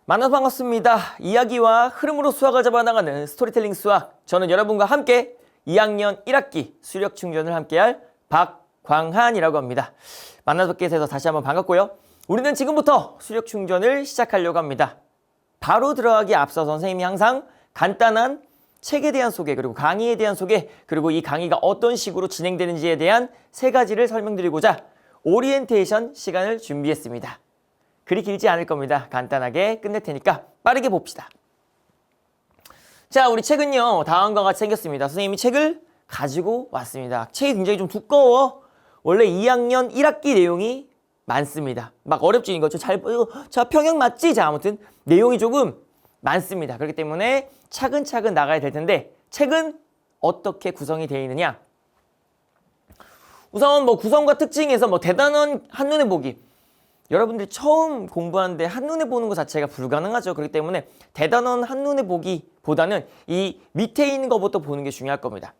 만나서 반갑습니다. 이야기와 흐름으로 수학을 잡아나가는 스토리텔링 수학. 저는 여러분과 함께 2학년 1학기 수력 충전을 함께할 박광한이라고 합니다. 만나서 뵙게 돼서 다시 한번 반갑고요. 우리는 지금부터 수력 충전을 시작하려고 합니다. 바로 들어가기 앞서 선생님이 항상 간단한 책에 대한 소개, 그리고 강의에 대한 소개, 그리고 이 강의가 어떤 식으로 진행되는지에 대한 세 가지를 설명드리고자 오리엔테이션 시간을 준비했습니다. 그리 길지 않을 겁니다. 간단하게 끝낼 테니까 빠르게 봅시다. 자, 우리 책은요, 다음과 같이 생겼습니다. 선생님이 책을 가지고 왔습니다. 책이 굉장히 좀 두꺼워. 원래 2학년 1학기 내용이 많습니다. 막 어렵지, 이거 저 평형 맞지? 자, 아무튼 내용이 조금 많습니다. 그렇기 때문에 차근차근 나가야 될 텐데, 책은 어떻게 구성이 되어 있느냐? 우선 구성과 특징에서 대단한 한눈에 보기. 여러분들이 처음 공부하는데 한눈에 보는 것 자체가 불가능하죠. 그렇기 때문에 대단한 한눈에 보기보다는 이 밑에 있는 것부터 보는 게 중요할 겁니다.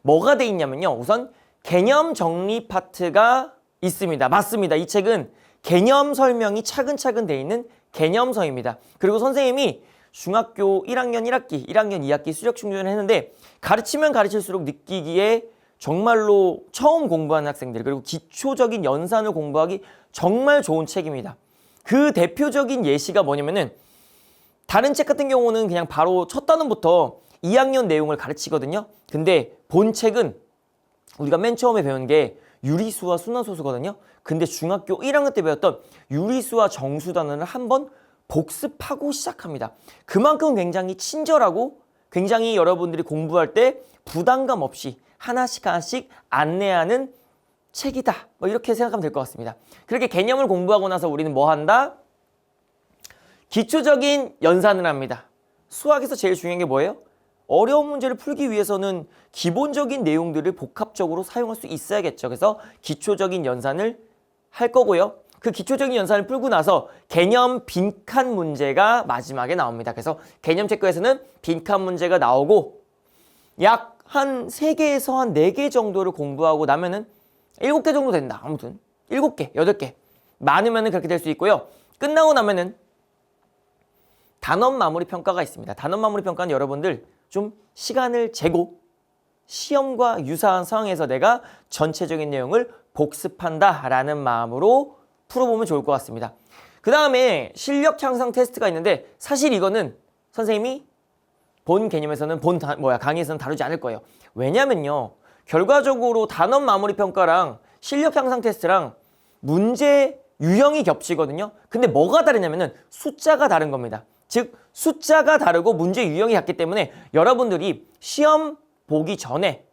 뭐가 돼 있냐면요. 우선 개념 정리 파트가 있습니다. 맞습니다. 이 책은 개념 설명이 차근차근 돼 있는 개념서입니다. 그리고 선생님이 중학교 1학년 1학기, 1학년 2학기 수력 충전을 했는데 가르치면 가르칠수록 느끼기에 정말로 처음 공부하는 학생들, 그리고 기초적인 연산을 공부하기 정말 좋은 책입니다. 그 대표적인 예시가 뭐냐면은, 다른 책 같은 경우는 그냥 바로 첫 단원부터 2학년 내용을 가르치거든요. 근데 본 책은 우리가 맨 처음에 배운 게 유리수와 순환소수거든요. 근데 중학교 1학년 때 배웠던 유리수와 정수단원을 한번 복습하고 시작합니다. 그만큼 굉장히 친절하고 굉장히 여러분들이 공부할 때 부담감 없이 하나씩 안내하는 책이다. 이렇게 생각하면 될 것 같습니다. 그렇게 개념을 공부하고 나서 우리는 뭐 한다? 기초적인 연산을 합니다. 수학에서 제일 중요한 게 뭐예요? 어려운 문제를 풀기 위해서는 기본적인 내용들을 복합적으로 사용할 수 있어야겠죠. 그래서 기초적인 연산을 할 거고요. 그 기초적인 연산을 풀고 나서 개념 빈칸 문제가 마지막에 나옵니다. 그래서 개념 체크에서는 빈칸 문제가 나오고 약 한 3개에서 한 4개 정도를 공부하고 나면은 7개 정도 된다. 아무튼 7개, 8개. 많으면은 그렇게 될 수 있고요. 끝나고 나면은 단원 마무리 평가가 있습니다. 단원 마무리 평가는 여러분들 좀 시간을 재고 시험과 유사한 상황에서 내가 전체적인 내용을 복습한다라는 마음으로 풀어보면 좋을 것 같습니다. 그 다음에 실력 향상 테스트가 있는데, 사실 이거는 선생님이 본 개념에서는 강의에서는 다루지 않을 거예요. 왜냐면요, 결과적으로 단원 마무리 평가랑 실력 향상 테스트랑 문제 유형이 겹치거든요. 근데 뭐가 다르냐면은 숫자가 다른 겁니다. 즉 숫자가 다르고 문제 유형이 같기 때문에 여러분들이 시험 보기 전에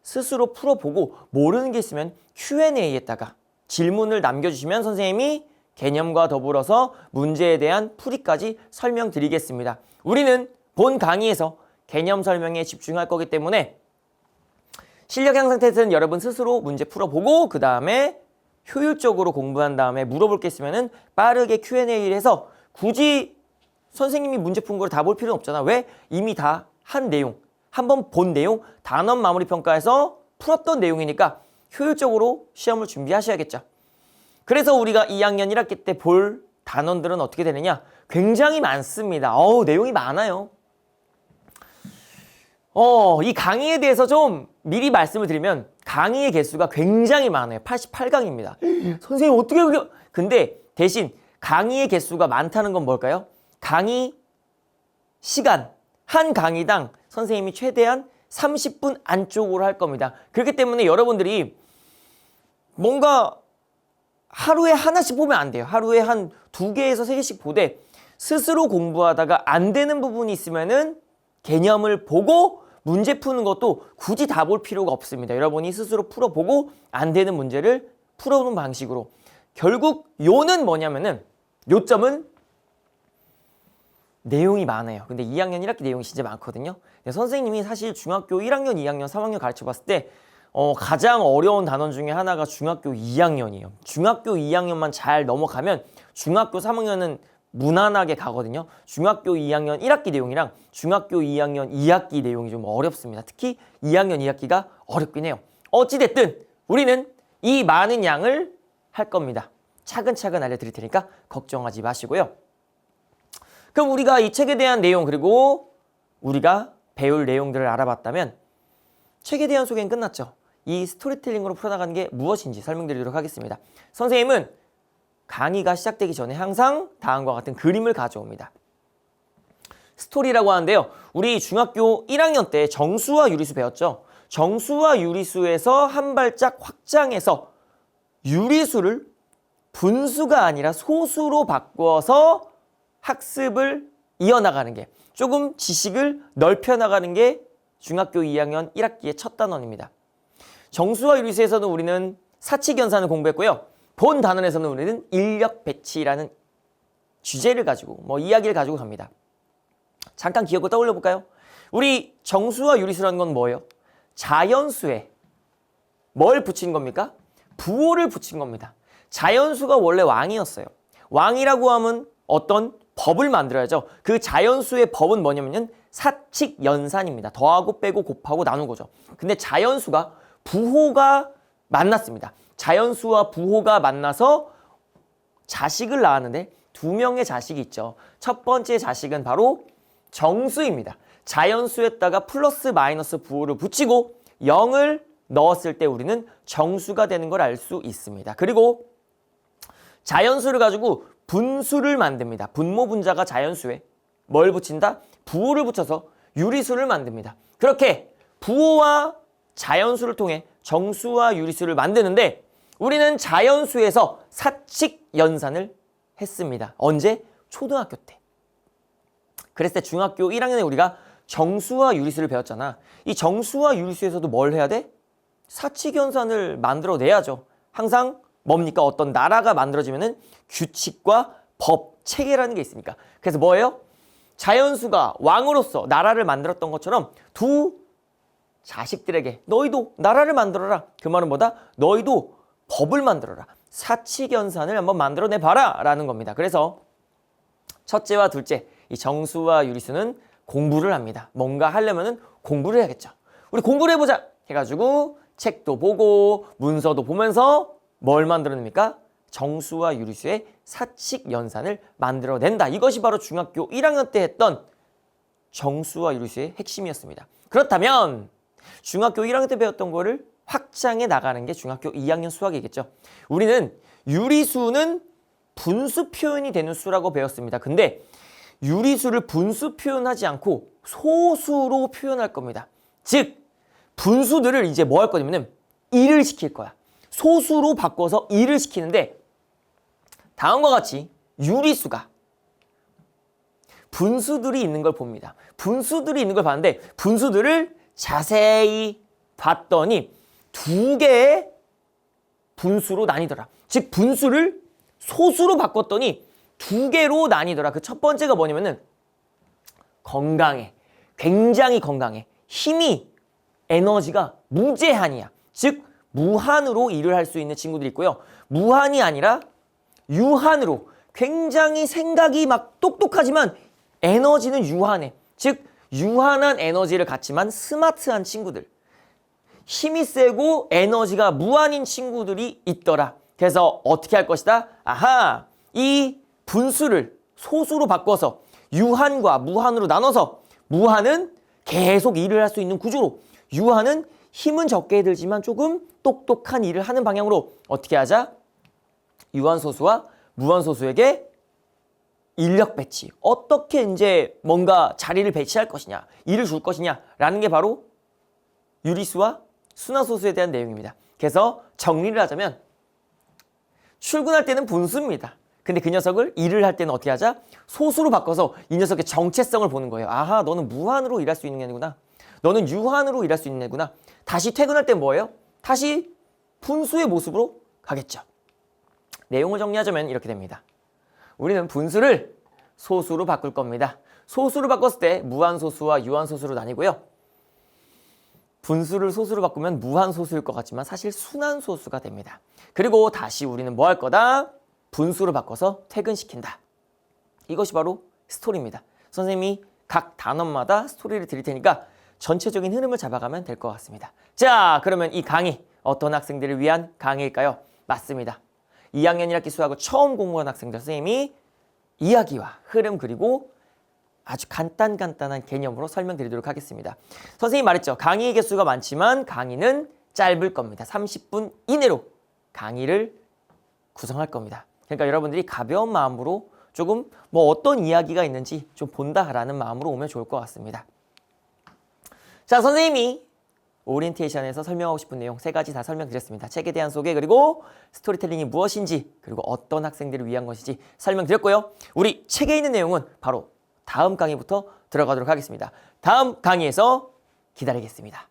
스스로 풀어보고 모르는 게 있으면 Q&A에다가 질문을 남겨주시면 선생님이 개념과 더불어서 문제에 대한 풀이까지 설명드리겠습니다. 우리는 본 강의에서 개념 설명에 집중할 거기 때문에 실력 향상 테스트는 여러분 스스로 문제 풀어보고 그 다음에 효율적으로 공부한 다음에 물어볼 게 있으면 빠르게 Q&A를 해서, 굳이 선생님이 문제 푼 걸 다 볼 필요는 없잖아. 왜? 이미 다 한 내용, 한번 본 내용, 단원 마무리 평가에서 풀었던 내용이니까 효율적으로 시험을 준비하셔야겠죠. 그래서 우리가 2학년 1학기 때 볼 단원들은 어떻게 되느냐? 굉장히 많습니다. 내용이 많아요. 이 강의에 대해서 좀 미리 말씀을 드리면 강의의 개수가 굉장히 많아요. 88강입니다. 선생님 어떻게 그래? 근데 대신 강의의 개수가 많다는 건 뭘까요? 강의 시간, 한 강의당 선생님이 최대한 30분 안쪽으로 할 겁니다. 그렇기 때문에 여러분들이 뭔가 하루에 하나씩 보면 안 돼요. 하루에 한 2개에서 3개씩 보되 스스로 공부하다가 안 되는 부분이 있으면은 개념을 보고 문제 푸는 것도 굳이 다 볼 필요가 없습니다. 여러분이 스스로 풀어보고 안 되는 문제를 풀어보는 방식으로. 결국 요는 뭐냐면은, 요점은 내용이 많아요. 근데 2학년 1학기 내용이 진짜 많거든요. 근데 선생님이 사실 중학교 1학년, 2학년, 3학년 가르쳐 봤을 때 가장 어려운 단원 중에 하나가 중학교 2학년이에요. 중학교 2학년만 잘 넘어가면 중학교 3학년은 무난하게 가거든요. 중학교 2학년 1학기 내용이랑 중학교 2학년 2학기 내용이 좀 어렵습니다. 특히 2학년 2학기가 어렵긴 해요. 어찌됐든 우리는 이 많은 양을 할 겁니다. 차근차근 알려드릴 테니까 걱정하지 마시고요. 그럼 우리가 이 책에 대한 내용 그리고 우리가 배울 내용들을 알아봤다면 책에 대한 소개는 끝났죠. 이 스토리텔링으로 풀어나가는 게 무엇인지 설명드리도록 하겠습니다. 선생님은 강의가 시작되기 전에 항상 다음과 같은 그림을 가져옵니다. 스토리라고 하는데요. 우리 중학교 1학년 때 정수와 유리수 배웠죠. 정수와 유리수에서 한 발짝 확장해서 유리수를 분수가 아니라 소수로 바꿔서 학습을 이어나가는 게, 조금 지식을 넓혀나가는 게 중학교 2학년 1학기의 첫 단원입니다. 정수와 유리수에서는 우리는 사칙연산을 공부했고요. 본 단원에서는 우리는 인력 배치라는 주제를 가지고 이야기를 가지고 갑니다. 잠깐 기억을 떠올려 볼까요? 우리 정수와 유리수라는 건 뭐예요? 자연수에 뭘 붙인 겁니까? 부호를 붙인 겁니다. 자연수가 원래 왕이었어요. 왕이라고 하면 어떤 법을 만들어야죠. 그 자연수의 법은 뭐냐면요, 사칙연산입니다. 더하고 빼고 곱하고 나누고죠. 근데 자연수가 부호가 만났습니다. 자연수와 부호가 만나서 자식을 낳았는데 두 명의 자식이 있죠. 첫 번째 자식은 바로 정수입니다. 자연수에다가 플러스 마이너스 부호를 붙이고 0을 넣었을 때 우리는 정수가 되는 걸 알 수 있습니다. 그리고 자연수를 가지고 분수를 만듭니다. 분모 분자가 자연수에 뭘 붙인다? 부호를 붙여서 유리수를 만듭니다. 그렇게 부호와 자연수를 통해 정수와 유리수를 만드는데 우리는 자연수에서 사칙연산을 했습니다. 언제? 초등학교 때. 그랬을 때 중학교 1학년에 우리가 정수와 유리수를 배웠잖아. 이 정수와 유리수에서도 뭘 해야 돼? 사칙연산을 만들어내야죠. 항상 뭡니까? 어떤 나라가 만들어지면은 규칙과 법, 체계라는 게 있으니까. 그래서 뭐예요? 자연수가 왕으로서 나라를 만들었던 것처럼 두 자식들에게 너희도 나라를 만들어라. 그 말은 뭐다? 너희도 법을 만들어라. 사칙연산을 한번 만들어내봐라 라는 겁니다. 그래서 첫째와 둘째, 이 정수와 유리수는 공부를 합니다. 뭔가 하려면은 공부를 해야겠죠. 우리 공부를 해보자 해가지고 책도 보고 문서도 보면서 뭘 만들어냅니까? 정수와 유리수의 사칙연산을 만들어낸다. 이것이 바로 중학교 1학년 때 했던 정수와 유리수의 핵심이었습니다. 그렇다면 중학교 1학년 때 배웠던 거를 확장해 나가는 게 중학교 2학년 수학이겠죠. 우리는 유리수는 분수 표현이 되는 수라고 배웠습니다. 근데 유리수를 분수 표현하지 않고 소수로 표현할 겁니다. 즉 분수들을 이제 뭐 할 거냐면 1을 시킬 거야. 소수로 바꿔서 1을 시키는데 다음과 같이 유리수가 분수들이 있는 걸 봅니다. 분수들이 있는 걸 봤는데 분수들을 자세히 봤더니 두 개의 분수로 나뉘더라. 즉 분수를 소수로 바꿨더니 두 개로 나뉘더라. 그 첫 번째가 뭐냐면은 건강해. 굉장히 건강해. 힘이, 에너지가 무제한이야. 즉 무한으로 일을 할 수 있는 친구들이 있고요. 무한이 아니라 유한으로 굉장히 생각이 막 똑똑하지만 에너지는 유한해. 즉 유한한 에너지를 갖지만 스마트한 친구들. 힘이 세고 에너지가 무한인 친구들이 있더라. 그래서 어떻게 할 것이다? 아하! 이 분수를 소수로 바꿔서 유한과 무한으로 나눠서 무한은 계속 일을 할 수 있는 구조로, 유한은 힘은 적게 들지만 조금 똑똑한 일을 하는 방향으로 어떻게 하자? 유한소수와 무한소수에게 인력 배치, 어떻게 이제 뭔가 자리를 배치할 것이냐, 일을 줄 것이냐라는 게 바로 유리수와 순환소수에 대한 내용입니다. 그래서 정리를 하자면 출근할 때는 분수입니다. 근데 그 녀석을 일을 할 때는 어떻게 하자? 소수로 바꿔서 이 녀석의 정체성을 보는 거예요. 아하, 너는 무한으로 일할 수 있는 애구나. 너는 유한으로 일할 수 있는 애구나. 다시 퇴근할 땐 뭐예요? 다시 분수의 모습으로 가겠죠. 내용을 정리하자면 이렇게 됩니다. 우리는 분수를 소수로 바꿀 겁니다. 소수로 바꿨을 때 무한소수와 유한소수로 나뉘고요. 분수를 소수로 바꾸면 무한소수일 것 같지만 사실 순환소수가 됩니다. 그리고 다시 우리는 뭐 할 거다? 분수로 바꿔서 퇴근시킨다. 이것이 바로 스토리입니다. 선생님이 각 단원마다 스토리를 드릴 테니까 전체적인 흐름을 잡아가면 될 것 같습니다. 자, 그러면 이 강의 어떤 학생들을 위한 강의일까요? 맞습니다. 2학년 1학기 수학을 처음 공부한 학생들, 선생님이 이야기와 흐름 그리고 아주 간단한 개념으로 설명드리도록 하겠습니다. 선생님이 말했죠. 강의 개수가 많지만 강의는 짧을 겁니다. 30분 이내로 강의를 구성할 겁니다. 그러니까 여러분들이 가벼운 마음으로 조금 뭐 어떤 이야기가 있는지 좀 본다라는 마음으로 오면 좋을 것 같습니다. 자, 선생님이 오리엔테이션에서 설명하고 싶은 내용 3가지 다 설명드렸습니다. 책에 대한 소개, 그리고 스토리텔링이 무엇인지, 그리고 어떤 학생들을 위한 것인지 설명드렸고요. 우리 책에 있는 내용은 바로 다음 강의부터 들어가도록 하겠습니다. 다음 강의에서 기다리겠습니다.